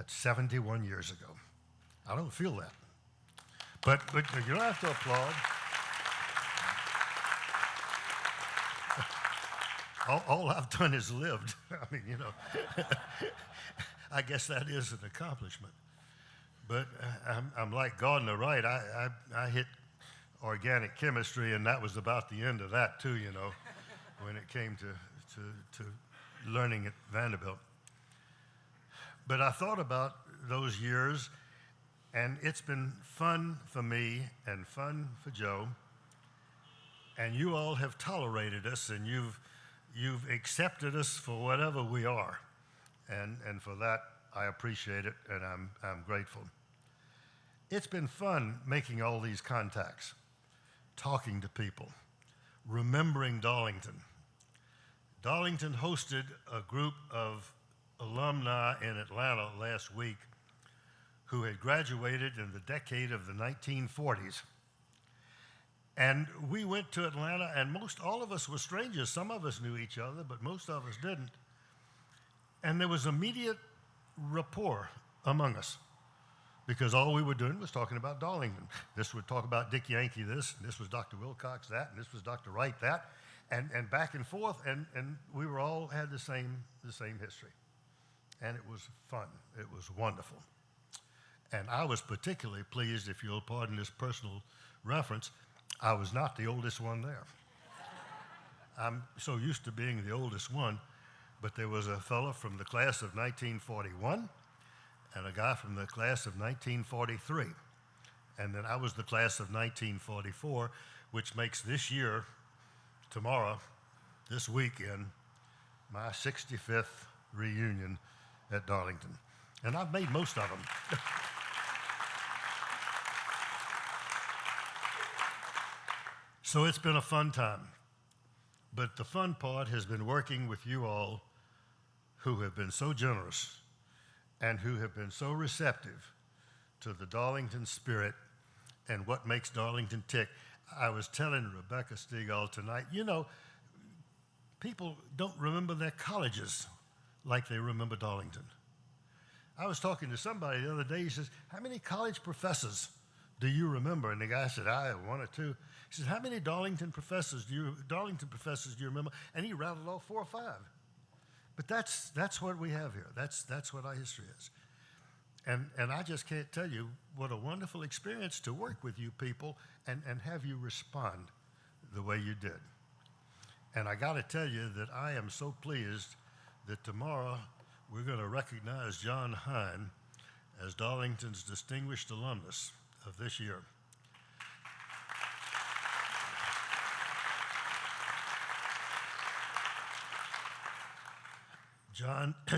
That's 71 years ago. I don't feel that. But you don't have to applaud. All I've done is lived. I mean, I guess that is an accomplishment. But I'm like Gardner Wright. I hit organic chemistry, and that was about the end of that too, when it came to learning at Vanderbilt. But I thought about those years, and it's been fun for me and fun for Joe. And you all have tolerated us, and you've accepted us for whatever we are. And for that, I appreciate it, and I'm grateful. It's been fun making all these contacts, talking to people, remembering Darlington. Darlington hosted a group of alumni in Atlanta last week who had graduated in the decade of the 1940s. And we went to Atlanta, and all of us were strangers. Some of us knew each other, but most of us didn't. And there was immediate rapport among us, because all we were doing was talking about Darlington. This would talk about Dick Yankee this, and this was Dr. Wilcox that, and this was Dr. Wright that, and back and forth, and we were all had the same history. And it was fun. It was wonderful. And I was particularly pleased, if you'll pardon this personal reference, I was not the oldest one there. I'm so used to being the oldest one, but there was a fellow from the class of 1941 and a guy from the class of 1943. And then I was the class of 1944, which makes this year, tomorrow, this weekend, my 65th reunion at Darlington. And I've made most of them. So it's been a fun time. But the fun part has been working with you all who have been so generous and who have been so receptive to the Darlington spirit and what makes Darlington tick. I was telling Rebecca Stegall tonight, people don't remember their colleges like they remember Darlington. I was talking to somebody the other day. He says, how many college professors do you remember? And the guy said, I have one or two. He said, how many Darlington professors do you remember? And he rattled off 4 or 5. But that's what we have here. That's what our history is. And I just can't tell you what a wonderful experience to work with you people and have you respond the way you did. And I got to tell you that I am so pleased that tomorrow we're going to recognize John Hine as Darlington's distinguished alumnus of this year.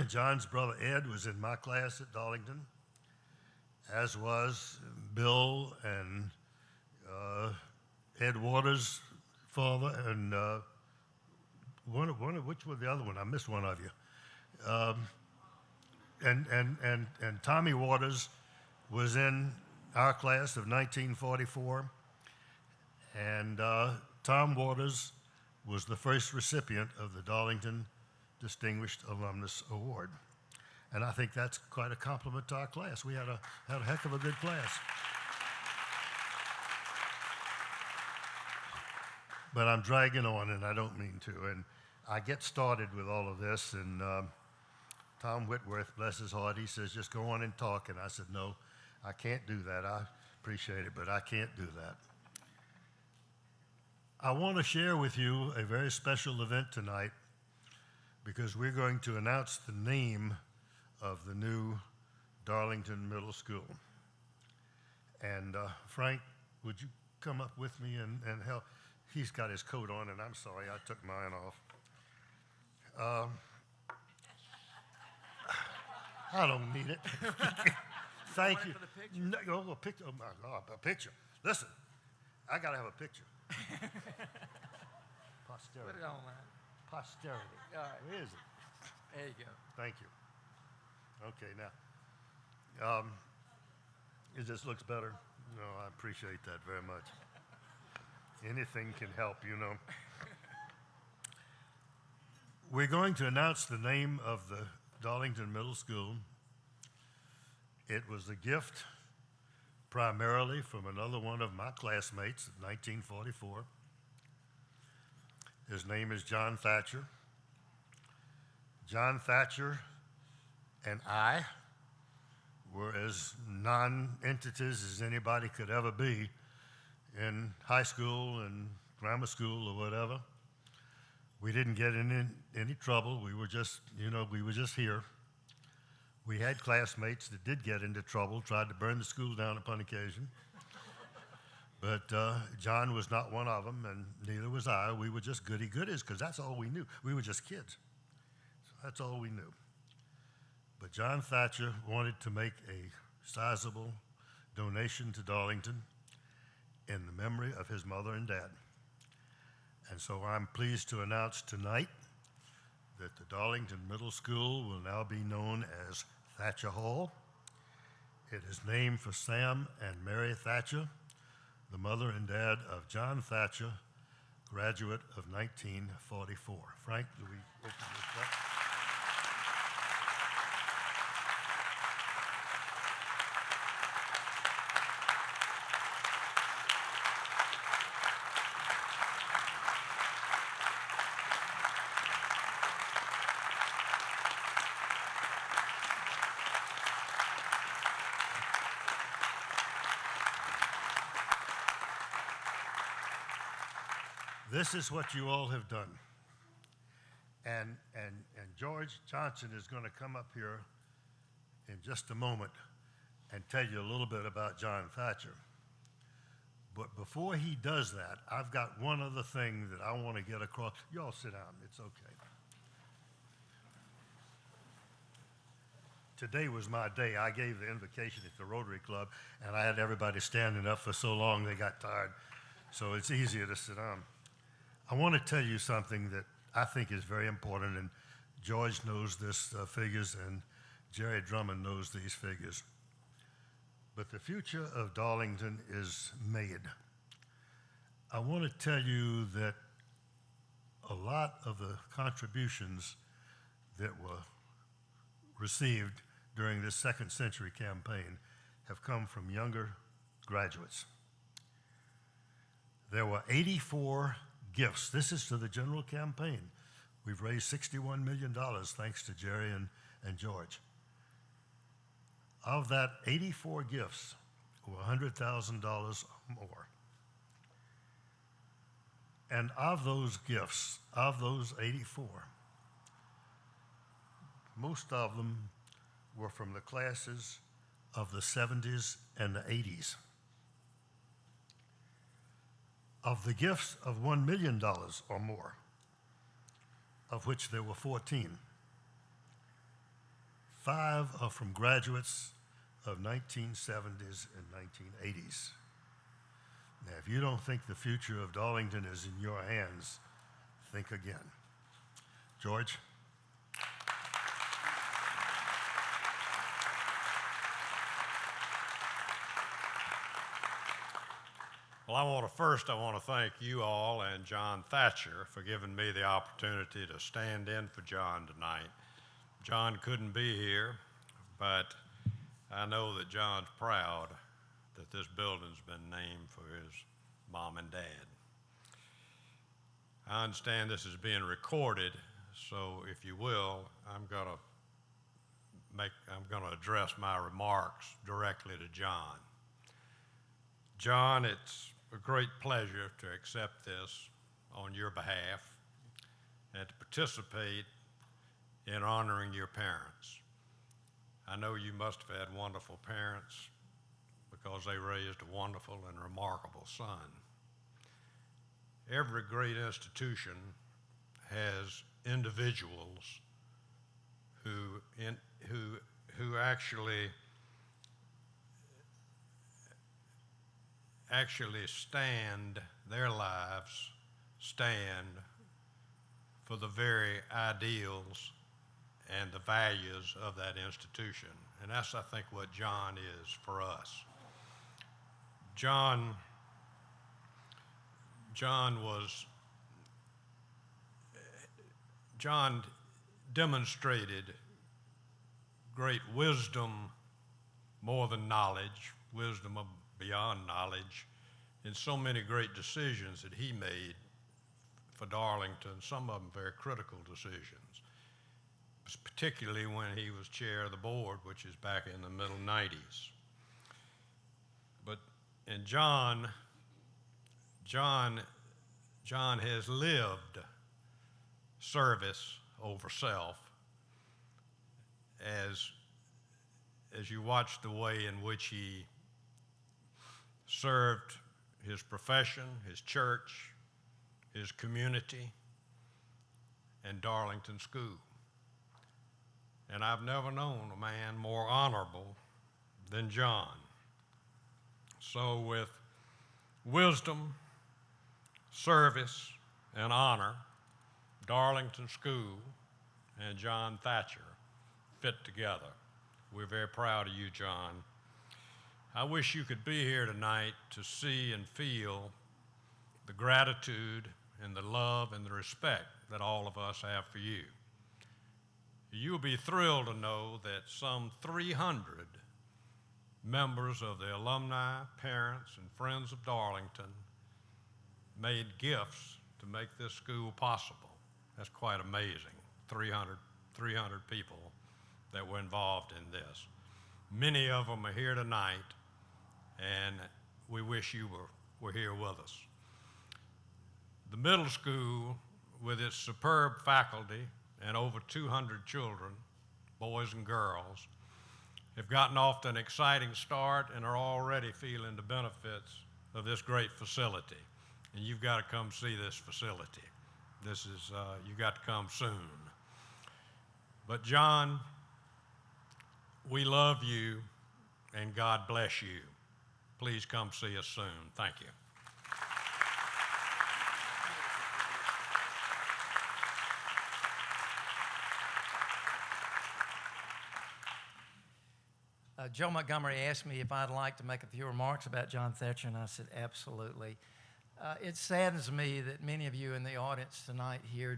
John's brother Ed was in my class at Darlington, as was Bill and Ed Waters' father, and which was the other one? I missed one of you. And Tommy Waters was in our class of 1944, and Tom Waters was the first recipient of the Darlington Distinguished Alumnus Award. And I think that's quite a compliment to our class. We had a heck of a good class. But I'm dragging on, and I don't mean to. And I get started with all of this, and Tom Whitworth, bless his heart, he says, just go on and talk. And I said, no, I can't do that. I appreciate it, but I can't do that. I want to share with you a very special event tonight, because we're going to announce the name of the new Darlington Middle School. And Frank, would you come up with me and help? He's got his coat on, and I'm sorry, I took mine off. I don't need it. Thank you. No, a picture. Oh my God, a picture. Listen, I gotta have a picture. Posterity. Put it on, man. Posterity. All right. Where is it? There you go. Thank you. Okay, now, it just looks better. No, I appreciate that very much. Anything can help, We're going to announce the name of the Darlington Middle School It was a gift primarily from another one of my classmates in 1944. His name is John Thatcher. John Thatcher and I were as non-entities as anybody could ever be in high school and grammar school or whatever. We didn't get in any trouble. We were just here. We had classmates that did get into trouble, tried to burn the school down upon occasion. But John was not one of them, and neither was I. We were just goody-goodies because that's all we knew. We were just kids. So that's all we knew. But John Thatcher wanted to make a sizable donation to Darlington in the memory of his mother and dad. And so I'm pleased to announce tonight that the Darlington Middle School will now be known as Thatcher Hall. It is named for Sam and Mary Thatcher, the mother and dad of John Thatcher, graduate of 1944. Frank, do we open this up? This is what you all have done. And George Johnson is going to come up here in just a moment and tell you a little bit about John Thatcher. But before he does that, I've got one other thing that I want to get across. You all sit down. It's okay. Today was my day. I gave the invocation at the Rotary Club, and I had everybody standing up for so long they got tired. So it's easier to sit down. I want to tell you something that I think is very important, and George knows this figures, and Jerry Drummond knows these figures. But the future of Darlington is made. I want to tell you that a lot of the contributions that were received during this second century campaign have come from younger graduates. There were 84 gifts. This is to the general campaign. We've raised $61 million thanks to Jerry and George. Of that, 84 gifts were $100,000 or more. And of those gifts, of those 84, most of them were from the classes of the 70s and the 80s. Of the gifts of $1 million or more, of which there were 14, 5 are from graduates of 1970s and 1980s. Now, if you don't think the future of Darlington is in your hands, think again. George? Well, I want to thank you all and John Thatcher for giving me the opportunity to stand in for John tonight. John couldn't be here, but I know that John's proud that this building's been named for his mom and dad. I understand this is being recorded, so if you will, I'm going to address my remarks directly to John. John, it's a great pleasure to accept this on your behalf and to participate in honoring your parents. I know you must have had wonderful parents because they raised a wonderful and remarkable son. Every great institution has individuals who actually stand, their lives stand for the very ideals and the values of that institution. And that's, I think, what John is for us. John demonstrated great wisdom, more than knowledge, wisdom beyond knowledge, in so many great decisions that he made for Darlington, some of them very critical decisions, particularly when he was chair of the board, which is back in the middle 90s. But in John has lived service over self as you watch the way in which he served his profession, his church, his community, and Darlington School. And I've never known a man more honorable than John. So with wisdom, service, and honor, Darlington School and John Thatcher fit together. We're very proud of you, John. I wish you could be here tonight to see and feel the gratitude and the love and the respect that all of us have for you. You'll be thrilled to know that some 300 members of the alumni, parents, and friends of Darlington made gifts to make this school possible. That's quite amazing, 300 people that were involved in this. Many of them are here tonight, and we wish you were here with us. The middle school, with its superb faculty and over 200 children, boys and girls, have gotten off to an exciting start and are already feeling the benefits of this great facility. And you've got to come see this facility. You've got to come soon. But John, we love you and God bless you. Please come see us soon. Thank you. Joe Montgomery asked me if I'd like to make a few remarks about John Thatcher, and I said absolutely. It saddens me that many of you in the audience tonight here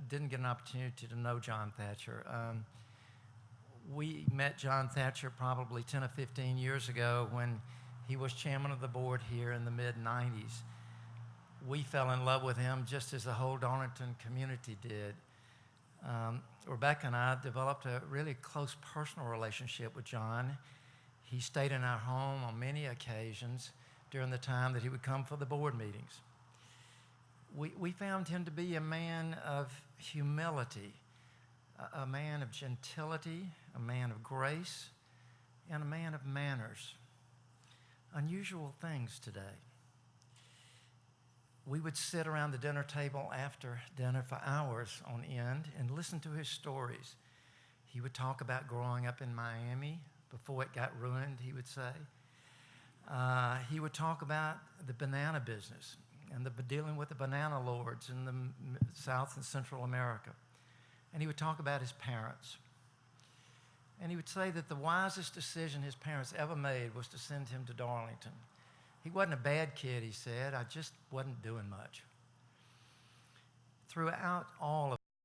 didn't get an opportunity to know John Thatcher. We met John Thatcher probably 10 or 15 years ago when he was chairman of the board here in the mid-90s. We fell in love with him just as the whole Darlington community did. Rebecca and I developed a really close personal relationship with John. He stayed in our home on many occasions during the time that he would come for the board meetings. We found him to be a man of humility, a man of gentility, a man of grace, and a man of manners. Unusual things today. We would sit around the dinner table after dinner for hours on end and listen to his stories. He would talk about growing up in Miami before it got ruined, he would say. He would talk about the banana business and dealing with the banana lords in the South and Central America. And he would talk about his parents. And he would say that the wisest decision his parents ever made was to send him to Darlington. He wasn't a bad kid, he said. I just wasn't doing much. Throughout all of